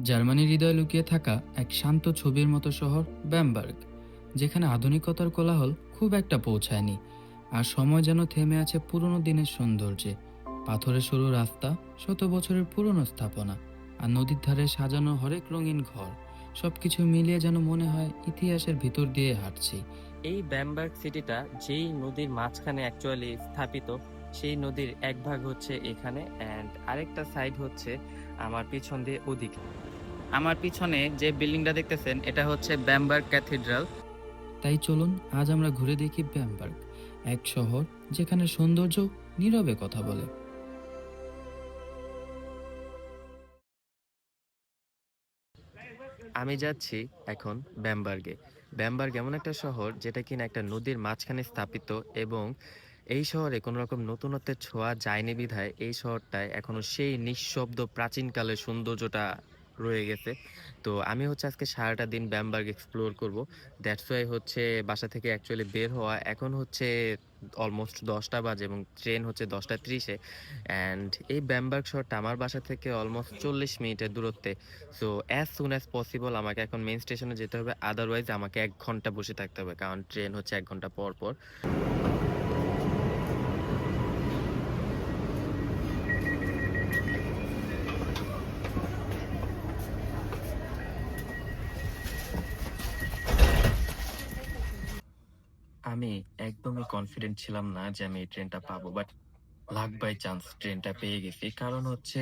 জার্মানির হৃদয়ে লুকিয়ে থাকা এক শান্ত ছবির মতো শহর ব্যামবার্গ, যেখানে আধুনিকতার কোলাহল খুব একটা পৌঁছায়নি, আর সময় যেন থেমে আছে পুরনো দিনের সৌন্দর্যে। পাথরের সরু রাস্তা, শত বছরের পুরনো স্থাপনা, আর নদীর ধারে সাজানো হরেক রঙিন ঘর, সবকিছু মিলিয়ে যেন মনে হয় ইতিহাসের ভিতর দিয়ে হাঁটছি। এই ব্যামবার্গ সিটিটা যেই নদীর মাঝখানে অ্যাকচুয়ালি স্থাপিত, সেই নদীর এক ভাগ হচ্ছে এখানে অ্যান্ড আরেকটা সাইড হচ্ছে আমার পিছন দিয়ে ওদিকে। আমার পিছনে যে বিল্ডিংটা দেখতেছেন এটা হচ্ছে ব্যামবার্গ ক্যাথিড্রাল। তাই চলুন আজ আমরা ঘুরে দেখি ব্যামবার্গ, এক শহর যেখানে সৌন্দর্য নীরবে কথা বলে। আমি যাচ্ছি এখন ব্যামবার্গে। ব্যামবার্গ এমন একটা শহর যেটা কিনা একটা নদীর মাঝখানে স্থাপিত, এবং এই শহরে কোনো রকম নতুনত্বের ছোঁয়া যায়নি বিধায় এই শহরটায় এখনো সেই নিঃশব্দ প্রাচীনকালের সৌন্দর্যটা রয়ে গেছে। তো আমি হচ্ছে আজকে সারাটা দিন ব্যামবার্গ এক্সপ্লোর করব। দ্যাটস ওয়াই হচ্ছে বাসা থেকে অ্যাকচুয়ালি বের হওয়া। এখন হচ্ছে অলমোস্ট 10টা বাজে এবং ট্রেন হচ্ছে 10টা 30-এ। অ্যান্ড এই ব্যামবার্গ শহরটা আমার বাসা থেকে অলমোস্ট 40 মিনিটের দূরত্বে। So as soon as possible আমাকে এখন মেইন স্টেশনে যেতে হবে, আদারওয়াইজ আমাকে 1 ঘন্টা বসে থাকতে হবে, কারণ ট্রেন হচ্ছে 1 ঘন্টা পর পর। আমি একদমই কনফিডেন্ট ছিলাম না যে আমি এই ট্রেনটা পাবো, বাট লাক বাই চান্স ট্রেনটা পেয়ে গেছি। কারণ হচ্ছে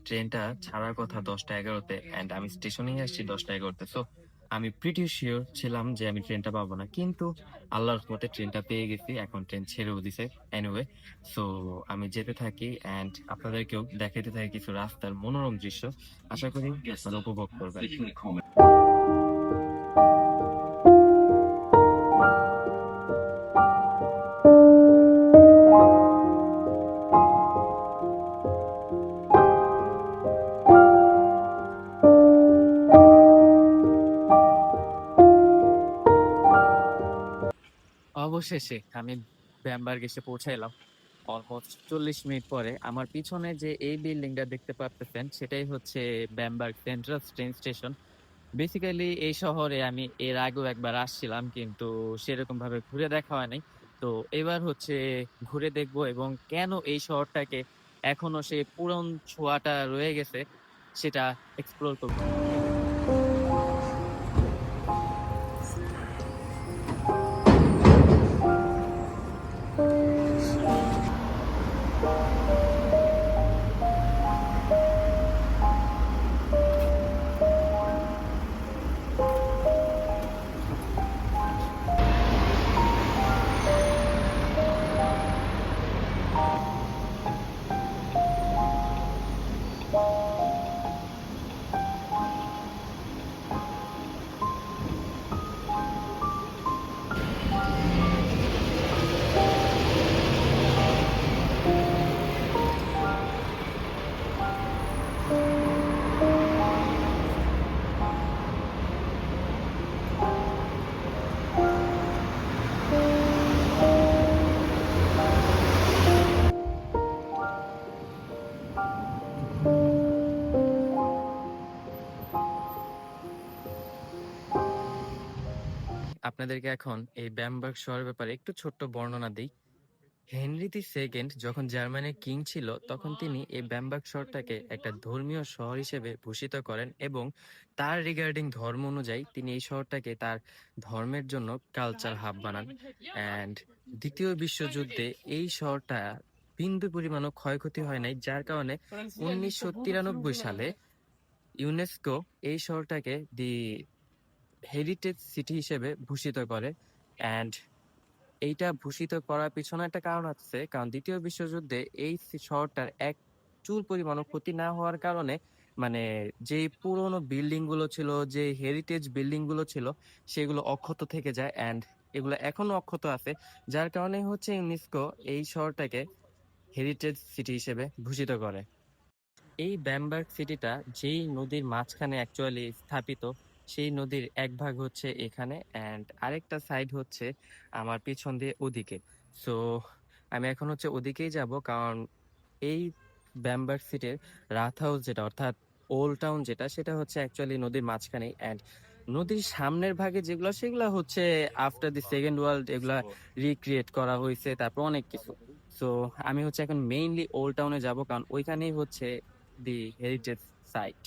ট্রেনটা ছাড়ার কথা 10টা 11-তে অ্যান্ড আমি স্টেশনেই আসছি 10টা 11-তে। সো আমি প্রিটি শিওর ছিলাম যে আমি ট্রেনটা পাবো না, কিন্তু আল্লাহর মতে ট্রেনটা পেয়ে গেছি। এখন ট্রেন ছেড়েও দিছে এনিওয়ে। সো আমি যেতে থাকি অ্যান্ড আপনাদেরকেও দেখাতে থাকি কিছু রাস্তার মনোরম দৃশ্য। আশা করি আপনারা উপভোগ করবেন। অবশেষে আমি ব্যামবার্গ এসে পৌঁছাইলাম অলমোস্ট 40 মিনিট পরে। আমার পিছনে যে এই বিল্ডিংটা দেখতে পাচ্ছেন সেটাই হচ্ছে ব্যামবার্গ সেন্ট্রাল ট্রেন স্টেশন। বেসিক্যালি এই শহরে আমি এর আগেও একবার আসছিলাম, কিন্তু সেরকম ভাবে ঘুরে দেখা হয় নাই। তো এবার হচ্ছে ঘুরে দেখবো, এবং কেন এই শহরটাকে এখনো সেই পুরন ছোঁয়াটা রয়ে গেছে সেটা এক্সপ্লোর করবো। আপনাদেরকে এখন এই ব্যামবার্গ শহরের ব্যাপারে একটু ছোট্ট বর্ণনা দিই। হেনরি II যখন জার্মানির কিং ছিল, তখন তিনি এই ব্যামবার্গ শহরটাকে একটা ধর্মীয় শহর হিসেবে ভূষিত করেন, এবং তার রিগার্ডিং ধর্ম অনুযায়ী তিনি এই শহরটাকে তার ধর্মের জন্য কালচার হাব বানান। অ্যান্ড দ্বিতীয় বিশ্বযুদ্ধে এই শহরটা বিন্দু পরিমাণও ক্ষয়ক্ষতি হয় নাই, যার কারণে 1993 সালে ইউনেস্কো এই শহরটাকে দি হেরিটেজ সিটি হিসেবে ভূষিত করে। অ্যান্ড এইটা ভূষিত করার পিছনে একটা কারণ আছে, কারণ দ্বিতীয় বিশ্বযুদ্ধে এই শহরটার এক চুল পরিমাণও ক্ষতি না হওয়ার কারণে, মানে যে পুরোনো বিল্ডিং গুলো ছিল, যে হেরিটেজ বিল্ডিং গুলো ছিল, সেগুলো অক্ষত থেকে যায়, অ্যান্ড এগুলো এখনো অক্ষত আছে। যার কারণে হচ্ছে ইউনেস্কো এই শহরটাকে হেরিটেজ সিটি হিসেবে ভূষিত করে। এই ব্যামবার্গ সিটিটা যেই নদীর মাঝখানে অ্যাকচুয়ালি স্থাপিত, সেই নদীর এক ভাগ হচ্ছে এখানে অ্যান্ড আরেকটা সাইড হচ্ছে আমার পিছন দিয়ে ওদিকে। সো আমি এখন হচ্ছে ওদিকেই যাব, কারণ এই ব্যামবার্গ সিটির রাথ হাউস, যেটা অর্থাৎ ওল্ড টাউন যেটা সেটা হচ্ছে অ্যাকচুয়ালি নদীর মাঝখানে, অ্যান্ড নদীর সামনের ভাগে যেগুলো সেগুলো হচ্ছে আফটার দি সেকেন্ড ওয়ার্ল্ড এগুলা রিক্রিয়েট করা হয়েছে, তারপর অনেক কিছু। সো আমি হচ্ছে এখন মেইনলি ওল্ড টাউনে যাব, কারণ ওইখানেই হচ্ছে দি হেরিটেজ সাইট।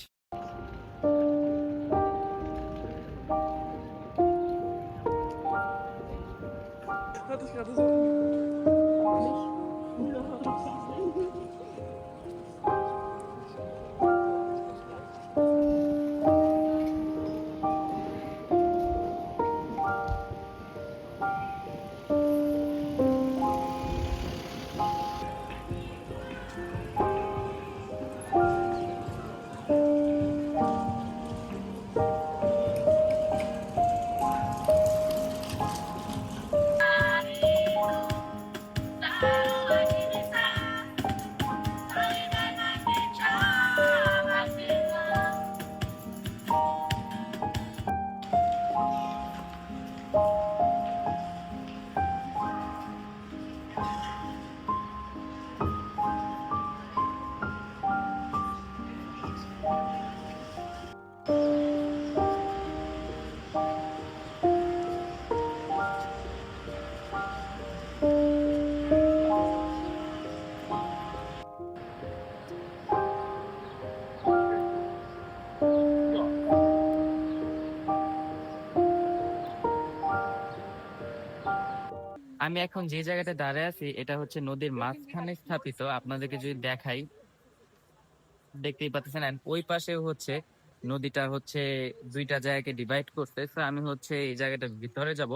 আমি এখন যে জায়গাটা দাঁড়ায় আছি এটা হচ্ছে নদীর মাঝখানে স্থাপিত, আপনাদেরকে যদি দেখাই দেখতেই পাচ্ছেন। and ওই পাশে হচ্ছে নদীটা হচ্ছে দুইটা জায়গাকে ডিভাইড করতে। তো আমি হচ্ছে এই জায়গাটার ভিতরে যাব।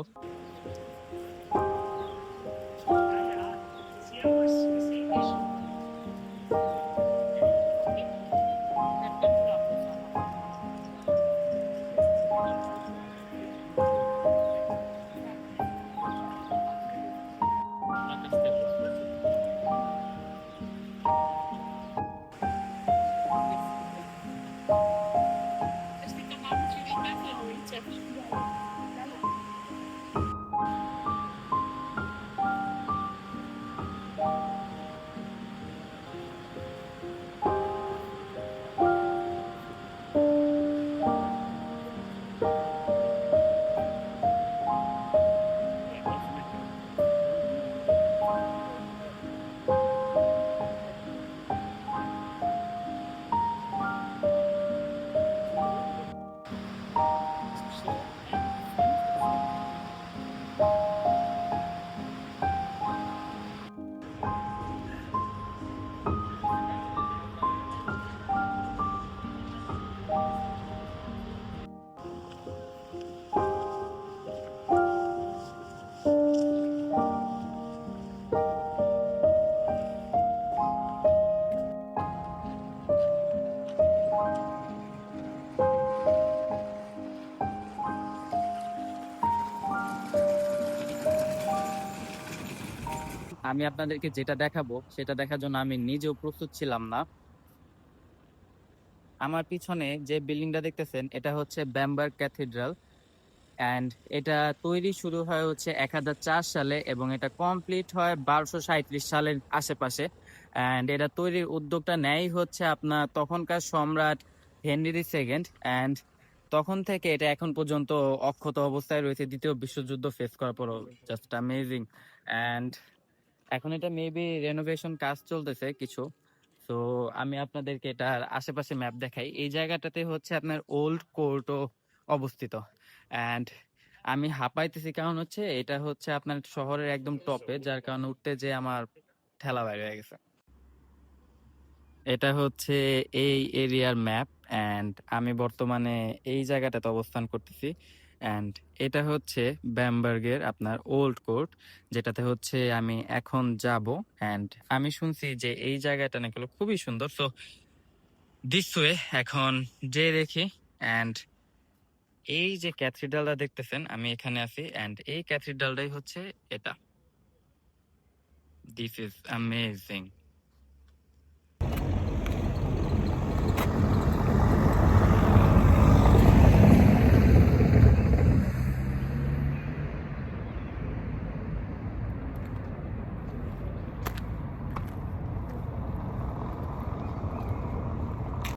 আমি আপনাদেরকে যেটা দেখাবো সেটা দেখার জন্য আমি নিজেও প্রস্তুত ছিলাম না। আমার পিছনে যে বিল্ডিংটা দেখতেছেন এটা হচ্ছে ব্যামবার্গ ক্যাথিড্রাল, অ্যান্ড এটা তৈরি শুরু হয় হচ্ছে 1004 সালে এবং এটা কমপ্লিট হয় 1237 সালের আশেপাশে। অ্যান্ড এটা তৈরির উদ্যোগটা নেয় হচ্ছে আপনার তখনকার সম্রাট হেনরি II, অ্যান্ড তখন থেকে এটা এখন পর্যন্ত অক্ষত অবস্থায় রয়েছে দ্বিতীয় বিশ্বযুদ্ধ ফেস করার পরও। Just amazing. অ্যান্ড এখন এটা মেবি রেনোভেশন কাজ চলতেছে কিছু। তো আমি আপনাদেরকে এটার আশেপাশে ম্যাপ দেখাই। এই জায়গাটাতে হচ্ছে আপনার ওল্ড কোর্টও অবস্থিত, অ্যান্ড আমি হাঁপাইতেছি কারণ হচ্ছে এটা হচ্ছে আপনার শহরের একদম টপে, যার কারণে উঠতে যে আমার ঠেলা বাইরে হয়ে গেছে। এটা হচ্ছে এই এরিয়ার ম্যাপ, অ্যান্ড আমি বর্তমানে এই জায়গাটাতে অবস্থান করতেছি। অ্যান্ড এটা হচ্ছে ব্যামবার্গের আপনার ওল্ড কোর্ট, যেটাতে হচ্ছে আমি এখন যাব। অ্যান্ড আমি শুনছি যে এই জায়গাটা নাকি হলো খুবই সুন্দর। তো দিস ওয়ে এখন যে দেখি। অ্যান্ড এই যে ক্যাথিড্রালটা দেখতেছেন আমি এখানে আছি, অ্যান্ড এই ক্যাথিড্রালটাই হচ্ছে এটা। This is amazing.